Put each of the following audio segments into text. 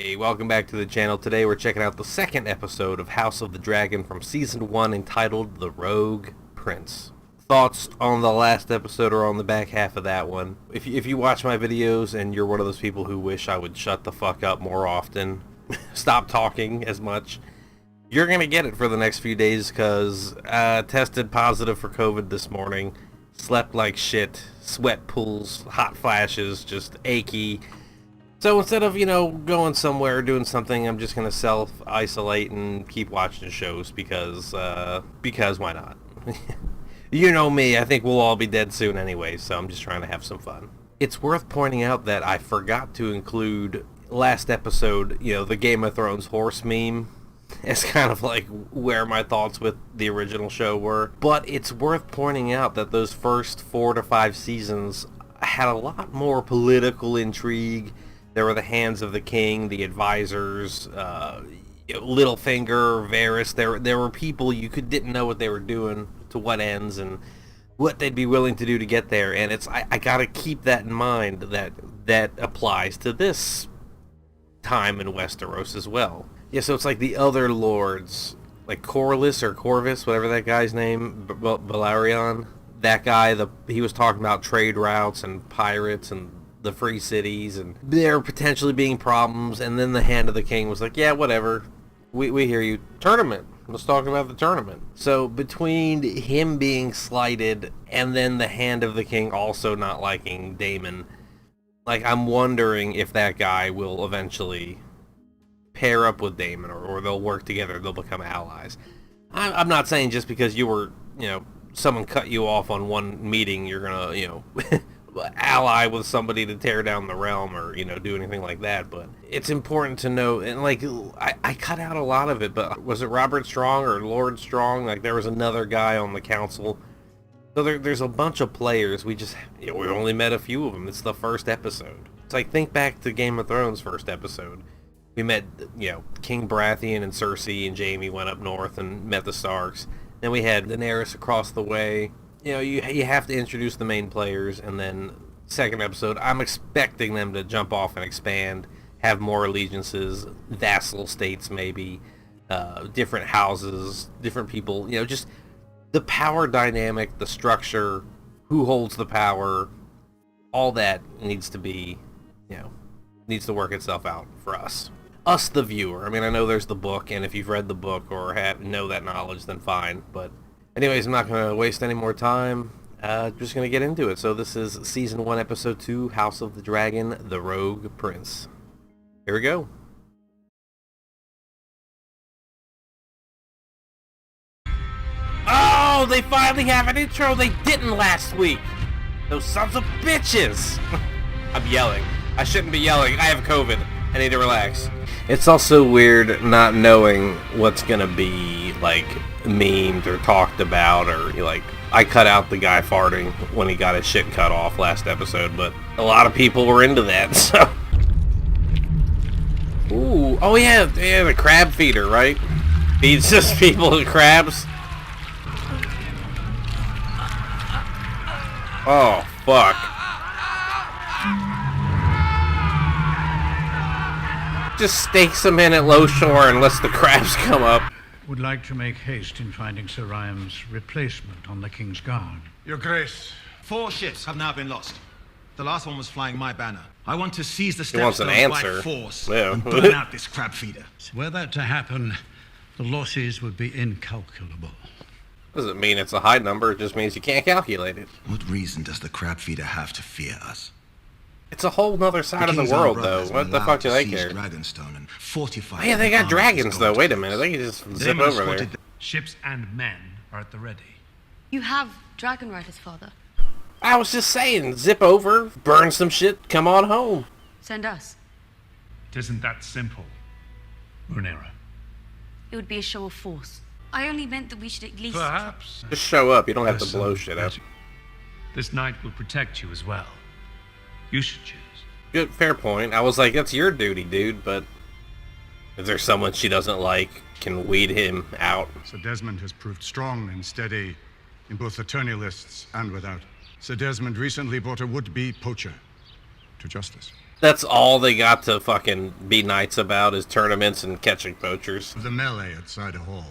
Hey, welcome back to the channel. Today we're checking out the second episode of House of the Dragon from Season 1 entitled The Rogue Prince. Thoughts on the last episode or on the back half of that one. If you watch my videos and you're one of those people who wish I would shut the fuck up more often, stop talking as much, you're going to get it for the next few days because tested positive for COVID this morning, slept like shit, sweat pools, hot flashes, just achy. So instead of, going somewhere or doing something, I'm just going to self-isolate and keep watching shows because why not? You know me, I think we'll all be dead soon anyway, so I'm just trying to have some fun. It's worth pointing out that I forgot to include last episode, the Game of Thrones horse meme. It's kind of like where my thoughts with the original show were. But it's worth pointing out that those first 4 to 5 seasons had a lot more political intrigue. There were the Hands of the King, the advisors, Littlefinger, Varys. There were people you didn't know what they were doing, to what ends, and what they'd be willing to do to get there. And I gotta keep that in mind, that applies to this time in Westeros as well. Yeah, so it's like the other lords, like Corlys or Corvus, whatever that guy's name, Balerion. That guy, he was talking about trade routes and pirates and the free cities, and there potentially being problems, and then the Hand of the King was like, yeah, whatever, we hear you. Tournament, let's talk about the tournament. So between him being slighted and then the Hand of the King also not liking Daemon, like, I'm wondering if that guy will eventually pair up with Daemon, or they'll work together, they'll become allies. I'm not saying just because you were, someone cut you off on one meeting, you're gonna, ally with somebody to tear down the realm or do anything like that, but it's important to know. And like, I cut out a lot of it, but was it Robert Strong or Lord Strong? Like, there was another guy on the council, so there's a bunch of players. We only met a few of them. It's the first episode. It's like, think back to Game of Thrones first episode. We met King Baratheon and Cersei, and Jaime went up north and met the Starks. Then we had Daenerys across the way. You have to introduce the main players, and then second episode, I'm expecting them to jump off and expand, have more allegiances, vassal states maybe, different houses, different people, just the power dynamic, the structure, who holds the power, all that needs to be, needs to work itself out for us. Us, the viewer. I mean, I know there's the book, and if you've read the book or know that knowledge, then fine, but anyways, I'm not going to waste any more time. Just going to get into it. So this is Season 1, Episode 2, House of the Dragon, The Rogue Prince. Here we go. Oh, they finally have an intro. They didn't last week. Those sons of bitches. I'm yelling. I shouldn't be yelling. I have COVID. I need to relax. It's also weird not knowing what's going to be, like, memed or talked about, or I cut out the guy farting when he got his shit cut off last episode, but a lot of people were into that, so. Ooh, oh yeah, the crab feeder, right? Feeds just people the crabs. Oh, fuck. Just stakes them in at low shore and lets the crabs come up. Would like to make haste in finding Sir Ryan's replacement on the King's Guard. Your Grace, 4 ships have now been lost. The last one was flying my banner. I want to seize the steps by force and burn out this crab feeder. Were that to happen, the losses would be incalculable. Doesn't mean it's a high number, it just means you can't calculate it. What reason does the crab feeder have to fear us? It's a whole nother side of the world, though. What the fuck do they care? Oh yeah, they got dragons, though. Wait a minute, they can just zip over there. Ships and men are at the ready. You have dragon riders, father. I was just saying, zip over, burn some shit, come on home. Send us. It isn't that simple, Rhaenyra. It would be a show of force. I only meant that we should at least... Perhaps. Just show up, you don't have to blow shit up. This knight will protect you as well. You should choose. Good, fair point. I was like, that's your duty, dude, but if there's someone she doesn't like, can weed him out. Sir Desmond has proved strong and steady in both the tourney lists and without. Sir Desmond recently brought a would-be poacher to justice. That's all they got to fucking be knights about is tournaments and catching poachers. The melee at Cider Hall.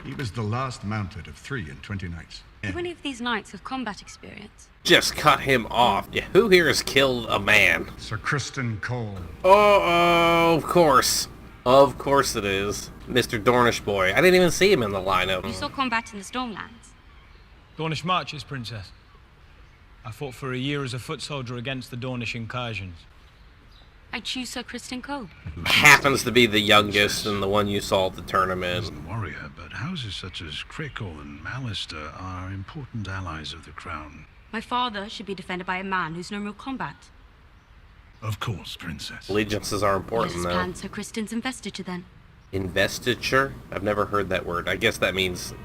He was the last mounted of 3 in 20 nights. Do any of these knights have combat experience? Just cut him off. Yeah, who here has killed a man? Sir Criston Cole. Oh, of course. Of course it is. Mr. Dornish boy. I didn't even see him in the lineup. You saw combat in the Stormlands. Dornish marches, Princess. I fought for a year as a foot soldier against the Dornish incursions. I choose Sir Criston Cole. Happens to be the youngest and the one you saw at the tournament. He's a warrior, but houses such as Crickle and Mallister are important allies of the crown. My father should be defended by a man who's known real combat. Of course, Princess. Allegiances are important, Let us though. plan Sir Criston's investiture, then. Investiture? I've never heard that word. I guess that means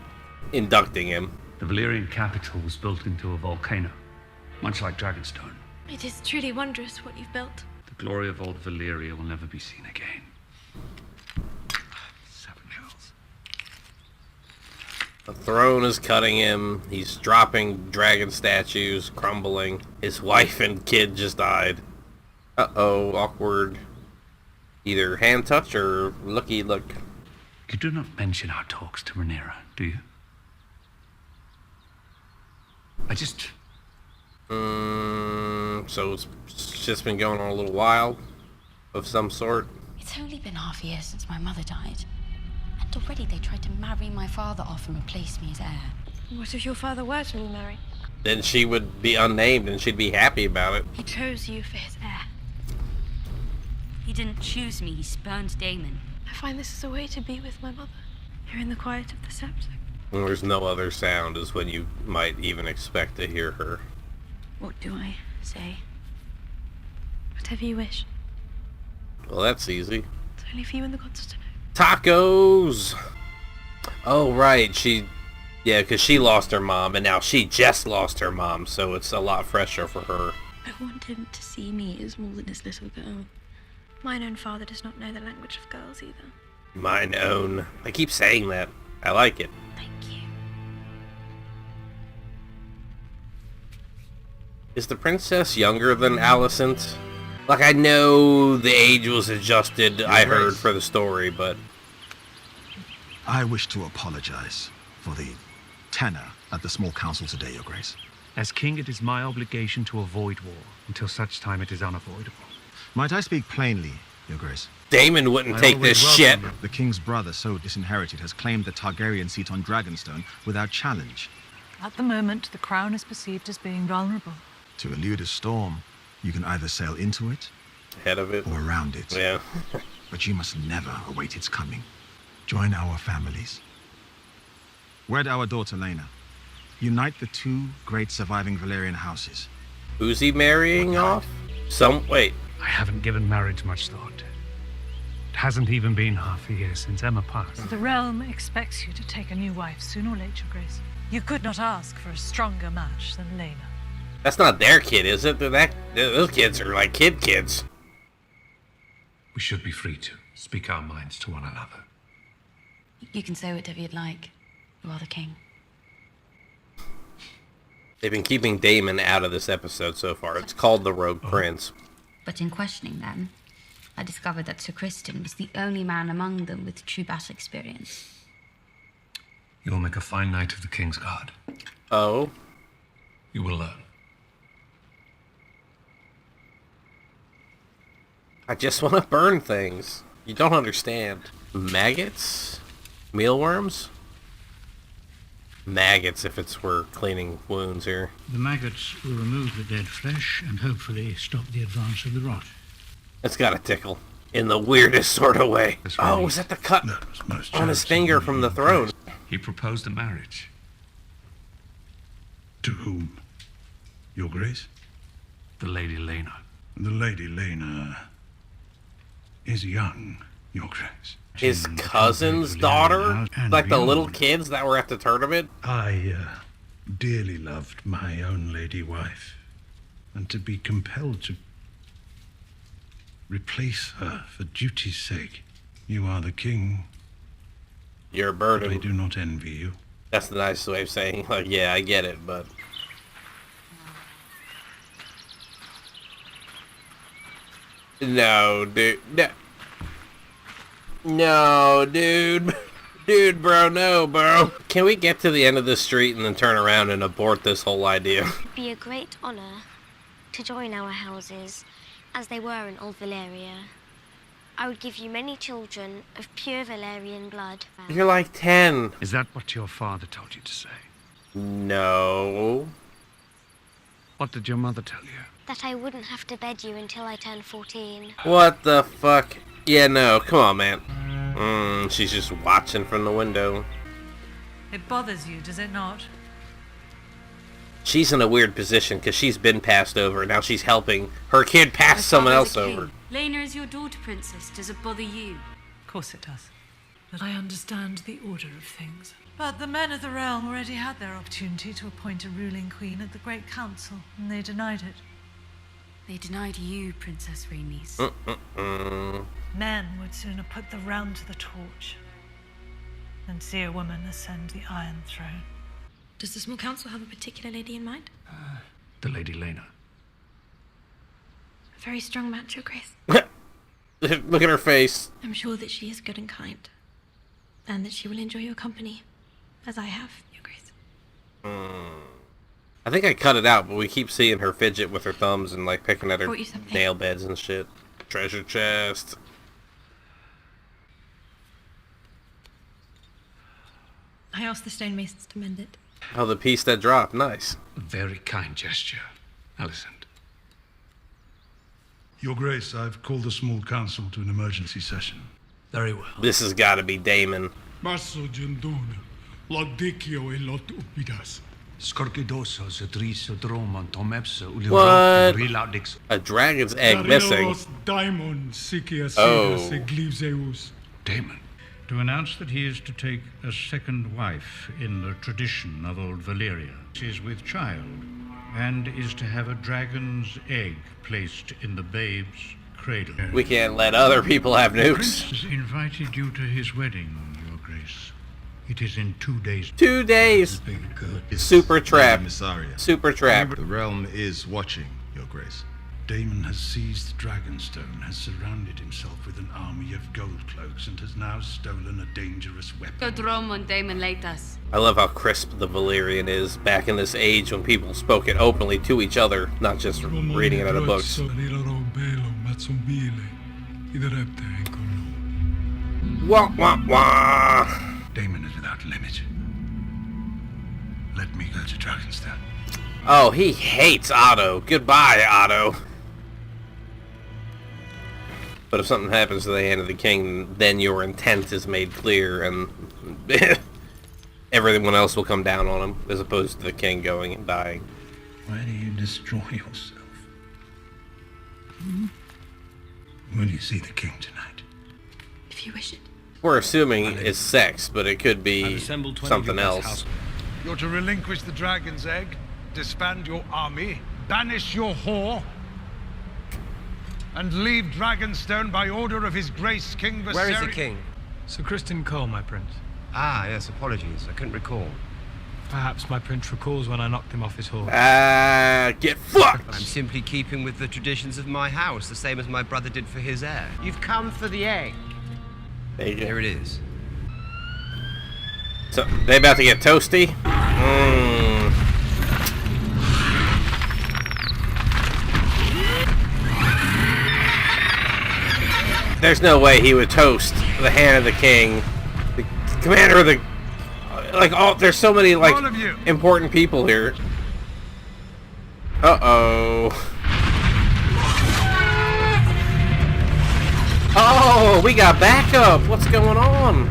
inducting him. The Valyrian capital was built into a volcano, much like Dragonstone. It is truly wondrous what you've built. The glory of old Valyria will never be seen again. 7 hills. The throne is cutting him. He's dropping dragon statues, crumbling. His wife and kid just died. Uh-oh, awkward. Either hand touch or looky look. You do not mention our talks to Rhaenyra, do you? I just... So it's just been going on a little while of some sort. It's only been half a year since my mother died. And already they tried to marry my father off and replace me as heir. What if your father were to remarry? Then she would be unnamed and she'd be happy about it. He chose you for his heir. He didn't choose me, he spurned Daemon. I find this is a way to be with my mother. Here in the quiet of the septic. When there's no other sound is when you might even expect to hear her. What do I say? Whatever you wish. Well, that's easy. It's only for you and the gods to know. Tacos! Oh, right, yeah, because she lost her mom, and now she just lost her mom, so it's a lot fresher for her. I want him to see me as more than his little girl. Mine own father does not know the language of girls either. Mine own. I keep saying that. I like it. Thank you. Is the princess younger than Alicent? Like, I know the age was adjusted, I heard, for the story, but... I wish to apologize for the tenor at the small council today, Your Grace. As king, it is my obligation to avoid war until such time it is unavoidable. Might I speak plainly, Your Grace? Daemon wouldn't take this shit. The king's brother, so disinherited, has claimed the Targaryen seat on Dragonstone without challenge. At the moment, the crown is perceived as being vulnerable. To elude a storm, you can either sail into it, Head of it. or around it. Yeah. But you must never await its coming. Join our families. Wed our daughter, Rhaenyra. Unite the 2 great surviving Valyrian houses. Who's he marrying off? Wait. I haven't given marriage much thought. It hasn't even been half a year since Emma passed. The realm expects you to take a new wife sooner or later, Your Grace. You could not ask for a stronger match than Rhaenyra. That's not their kid, is it? Those kids are like kids. We should be free to speak our minds to one another. You can say whatever you'd like. You are the king. They've been keeping Daemon out of this episode so far. It's called The Rogue Prince. But in questioning them, I discovered that Sir Criston was the only man among them with true battle experience. You will make a fine knight of the King's Guard. Oh? You will learn. I just want to burn things. You don't understand. Maggots? Mealworms? Maggots if it's we're cleaning wounds here. The maggots will remove the dead flesh and hopefully stop the advance of the rot. It's gotta tickle. In the weirdest sort of way. Oh, was that the cut on his finger from the throne? He proposed a marriage. To whom? Your Grace? The Lady Rhaenyra. The Lady Rhaenyra is young, Your Grace. His cousin's daughter? Like the little kids that were at the tournament? I dearly loved my own lady wife, and to be compelled to replace her for duty's sake. You are the king. You're a burden. I do not envy you. That's the nicest way of saying, like, yeah, I get it, but... No, dude. No. No, dude. Dude, bro, no, bro. Can we get to the end of this street and then turn around and abort this whole idea? It'd be a great honor to join our houses, as they were in old Valyria. I would give you many children of pure Valyrian blood. You're like 10. Is that what your father told you to say? No. What did your mother tell you? That I wouldn't have to bed you until I turned 14. What the fuck? Yeah, no, come on, man. She's just watching from the window. It bothers you, does it not? She's in a weird position because she's been passed over. Now she's helping her kid pass someone else over. Rhaenyra is your daughter, Princess. Does it bother you? Of course it does. But I understand the order of things. But the men of the realm already had their opportunity to appoint a ruling queen at the Great Council, and they denied it. They denied you, Princess Rhaenys. Men would sooner put the realm to the torch than see a woman ascend the Iron Throne. Does the small council have a particular lady in mind? The Lady Rhaenyra. A very strong match, Your Grace. Look at her face. I'm sure that she is good and kind, and that she will enjoy your company, as I have, Your Grace. I think I cut it out, but we keep seeing her fidget with her thumbs and like picking at her Brought you something. nail beds and shit. Treasure chest. I asked the stonemasons to mend it. Oh, the piece that dropped. Nice. Very kind gesture, Alicent. Your Grace, I've called the small council to an emergency session. Very well. This has got to be Daemon. Maso Jundun, Lodikio e Lot Upidas. What? A dragon's egg missing. Daemon Sikia Oh. Daemon. To announce that he is to take a second wife in the tradition of old Valyria. She is with child, and is to have a dragon's egg placed in the babe's cradle. We can't let other people have The nukes. prince has invited you to his wedding, Your Grace. It is in 2 days. 2 days. Super trap. Super trap. The realm is watching, Your Grace. Daemon has seized Dragonstone, has surrounded himself with an army of gold cloaks, and has now stolen a dangerous weapon. Daemon Leitas. I love how crisp the Valyrian is back in this age when people spoke it openly to each other, not just reading it out of books. Wah, wah, wah. Daemon is without limit. Let me go to Dragonstone. Oh, he hates Otto. Goodbye, Otto. But if something happens to the hand of the king, then your intent is made clear, and everyone else will come down on him, as opposed to the king going and dying. Why do you destroy yourself? Will you see the king tonight? If you wish it. We're assuming it's sex, but it could be something else. You're to relinquish the dragon's egg, disband your army, banish your whore, and leave Dragonstone by order of his grace, King Viserys. Where is the king? Sir Criston Cole, my prince. Ah, yes, apologies. I couldn't recall. Perhaps my prince recalls when I knocked him off his horse. Get fucked! I'm simply keeping with the traditions of my house, the same as my brother did for his heir. You've come for the egg. There you go. Here it is. So, they about to get toasty? There's no way he would toast the hand of the king, the commander of the... Like, there's so many, like, important people here. Uh-oh. Oh, we got backup. What's going on?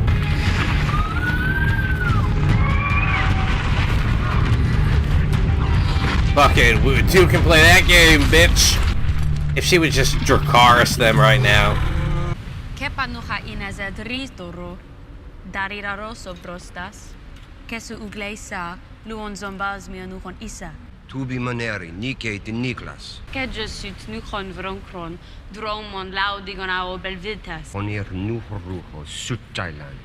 Fucking, two can play that game, bitch. If she would just Dracarys them right now. Kepanucha inaza dritoro. Dariraroso brostas. Kesu ugleisa. Luon zombaz mianuchon isa. Tubi maneri, Nike de Niklas. Kedjesut nuchon vronkron. Dromon laudigon ao belvitas. Onir nuhruho sutailan.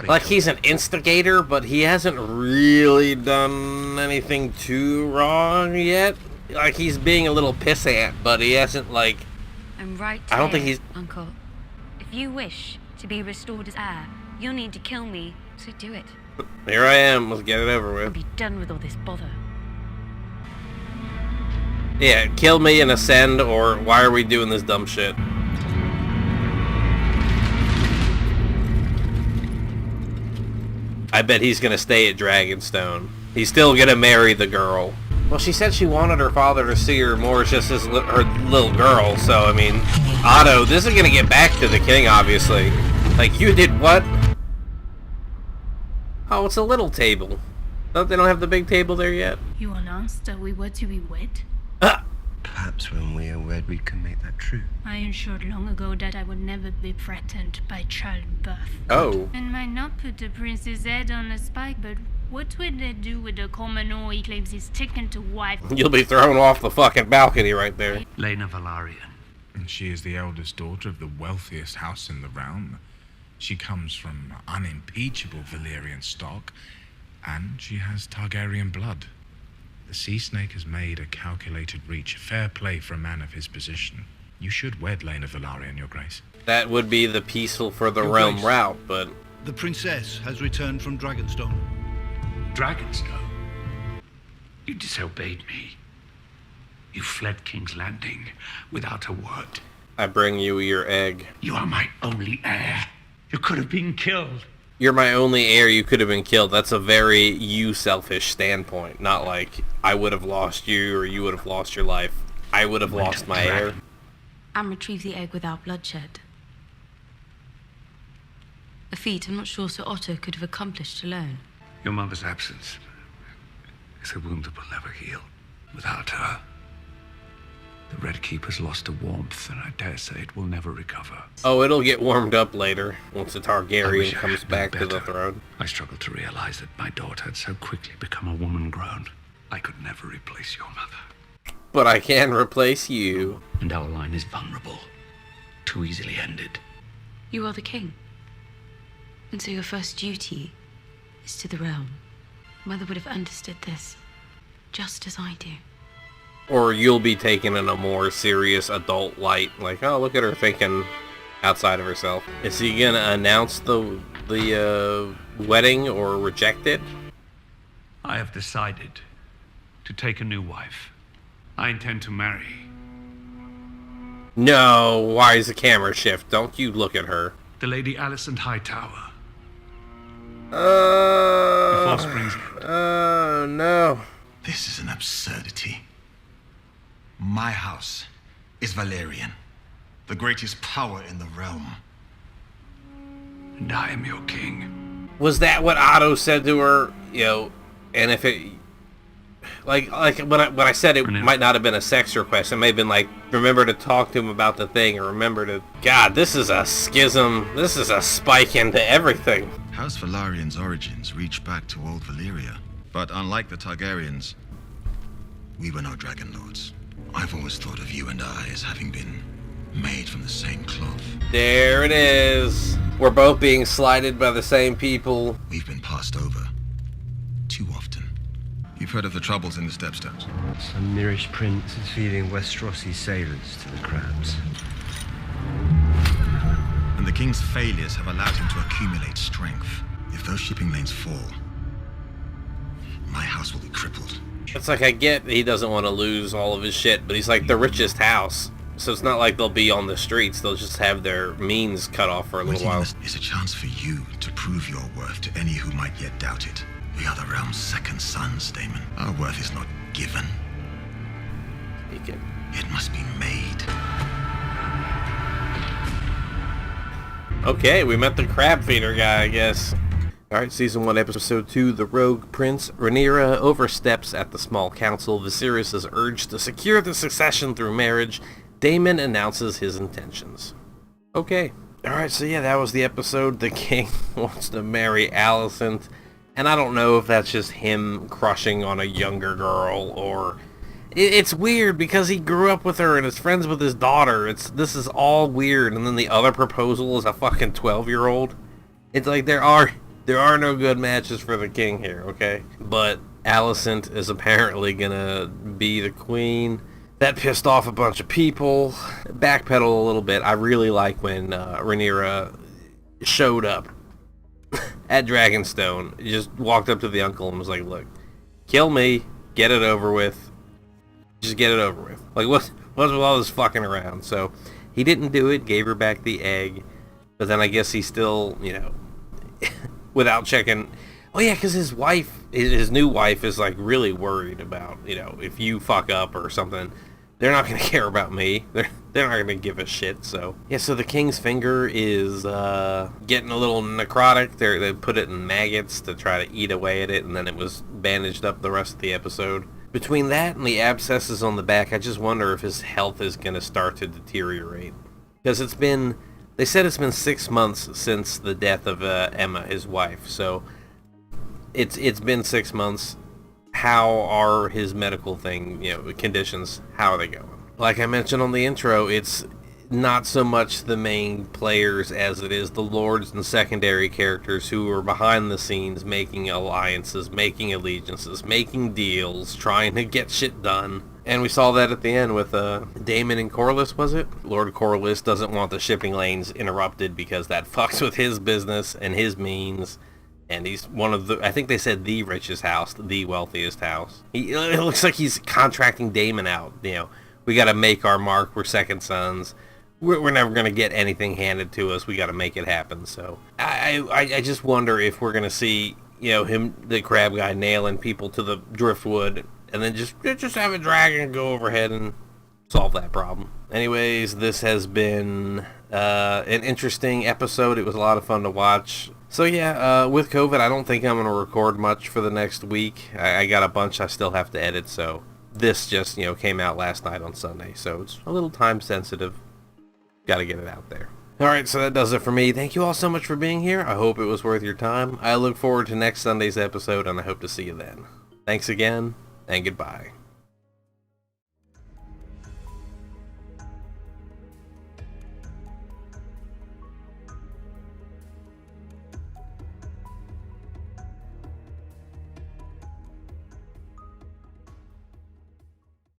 Like he's an instigator, but he hasn't really done anything too wrong yet. Like he's being a little pissant, but he hasn't like I'm right I don't think here, he's... Uncle. If you wish to be restored as heir, you'll need to kill me, so do it. Here I am, let's get it over I'll with. be done with all this bother. Yeah, kill me and ascend, or why are we doing this dumb shit? I bet he's gonna stay at Dragonstone. He's still gonna marry the girl. Well, she said she wanted her father to see her more as just her little girl, so, I mean... Otto, this is gonna get back to the king, obviously. Like, you did what? Oh, it's a little table. They don't have the big table there yet? You announced that we were to be wed? Perhaps when we are wed, we can make that true. I ensured long ago that I would never be threatened by childbirth. Oh. And might not put the prince's head on a spike, but what would they do with the commoner he claims he's taken to wife? You'll be thrown off the fucking balcony right there. Rhaenyra Velaryon. And she is the eldest daughter of the wealthiest house in the realm. She comes from unimpeachable Valyrian stock, and she has Targaryen blood. The sea snake has made a calculated reach, fair play for a man of his position. You should wed Rhaenyra Velaryon, Your Grace. That would be the peaceful for the Your realm Grace, route, but... The princess has returned from Dragonstone. Dragonstone? You disobeyed me. You fled King's Landing without a word. I bring you your egg. You are my only heir. You could have been killed. You're my only heir, you could have been killed. That's a very you selfish standpoint. Not like, I would have lost you or you would have lost your life. I would have lost my heir. And retrieve the egg without bloodshed. A feat I'm not sure Sir Otto could have accomplished alone. Your mother's absence is a wound that will never heal. Without her, the Red Keeper's lost a warmth, and I dare say it will never recover. Oh, it'll get warmed up later, once the Targaryen comes back to the throne. I struggle to realize that my daughter had so quickly become a woman grown. I could never replace your mother. But I can replace you. And our line is vulnerable. Too easily ended. You are the king. And so your first duty is to the realm. Mother would have understood this, just as I do. Or you'll be taken in a more serious adult light. Like, oh, look at her thinking outside of herself. Is he gonna announce the wedding or reject it? I have decided to take a new wife. I intend to marry. No, why is the camera shift? Don't you look at her. The Lady Alicent Hightower. Before spring's end. Oh, no. This is an absurdity. My house is Valerian, the greatest power in the realm. And I am your king. Was that what Otto said to her? You know, and if it... Like when I said it might not have been a sex request, it may have been like, remember to talk to him about the thing, or remember to... God, this is a schism. This is a spike into everything. House Velarion's origins reach back to old Valyria. But unlike the Targaryens, we were no dragon lords. I've always thought of you and I as having been made from the same cloth. There it is. We're both being slighted by the same people. We've been passed over too often. You've heard of the troubles in the Stepstones. Some Mirish prince is feeding Westerosi sailors to the crabs. And the king's failures have allowed him to accumulate strength. If those shipping lanes fall, my house will be crippled. It's like, I get he doesn't want to lose all of his shit, but he's like the richest house. So it's not like they'll be on the streets. They'll just have their means cut off for a little while. Is a chance for you to prove your worth to any who might yet doubt it. We are the realm's second sons, Daemon. Our worth is not given. It must be made. Okay, we met the crab feeder guy, I guess. Alright, Season 1, Episode 2, The Rogue Prince. Rhaenyra oversteps at the small council. Viserys is urged to secure the succession through marriage. Daemon announces his intentions. Okay. Alright, so yeah, that was the episode. The king wants to marry Alicent. And I don't know if that's just him crushing on a younger girl, or... It's weird because he grew up with her and is friends with his daughter. This is all weird. And then the other proposal is a fucking 12-year-old. It's like there are no good matches for the king here, okay? But Alicent is apparently gonna be the queen. That pissed off a bunch of people. Backpedal a little bit. I really like when Rhaenyra showed up at Dragonstone. He just walked up to the uncle and was like, look, kill me, get it over with. Just get it over with. Like, what's with all this fucking around? So, he didn't do it, gave her back the egg, but then I guess he still, you know, without checking... Oh yeah, because his wife, his new wife is like really worried about, you know, if you fuck up or something, they're not going to care about me. They're not going to give a shit, so... Yeah, so the king's finger is getting a little necrotic. They put it in maggots to try to eat away at it, and then it was bandaged up the rest of the episode. Between that and the abscesses on the back, I just wonder if his health is going to start to deteriorate. Because it's been... They said it's been 6 months since the death of Emma, his wife, so... It's been 6 months. How are his medical conditions? How are they going? Like I mentioned on the intro, it's not so much the main players as it is the lords and secondary characters who are behind the scenes making alliances, making allegiances, making deals, trying to get shit done. And we saw that at the end with Daemon and Corlys, was it? Lord Corlys doesn't want the shipping lanes interrupted because that fucks with his business and his means. And he's one of the, I think they said the richest house, the wealthiest house. It looks like he's contracting Daemon out, you know. We got to make our mark. We're second sons. We're never going to get anything handed to us. We got to make it happen. So I just wonder if we're going to see, you know, him, the crab guy, nailing people to the driftwood, and then just have a dragon go overhead and solve that problem. Anyways, this has been an interesting episode. It was a lot of fun to watch. So yeah, with COVID, I don't think I'm going to record much for the next week. I got a bunch I still have to edit, so this just, you know, came out last night on Sunday, so it's a little time sensitive. Got to get it out there. Alright, so that does it for me. Thank you all so much for being here. I hope it was worth your time. I look forward to next Sunday's episode, and I hope to see you then. Thanks again, and goodbye.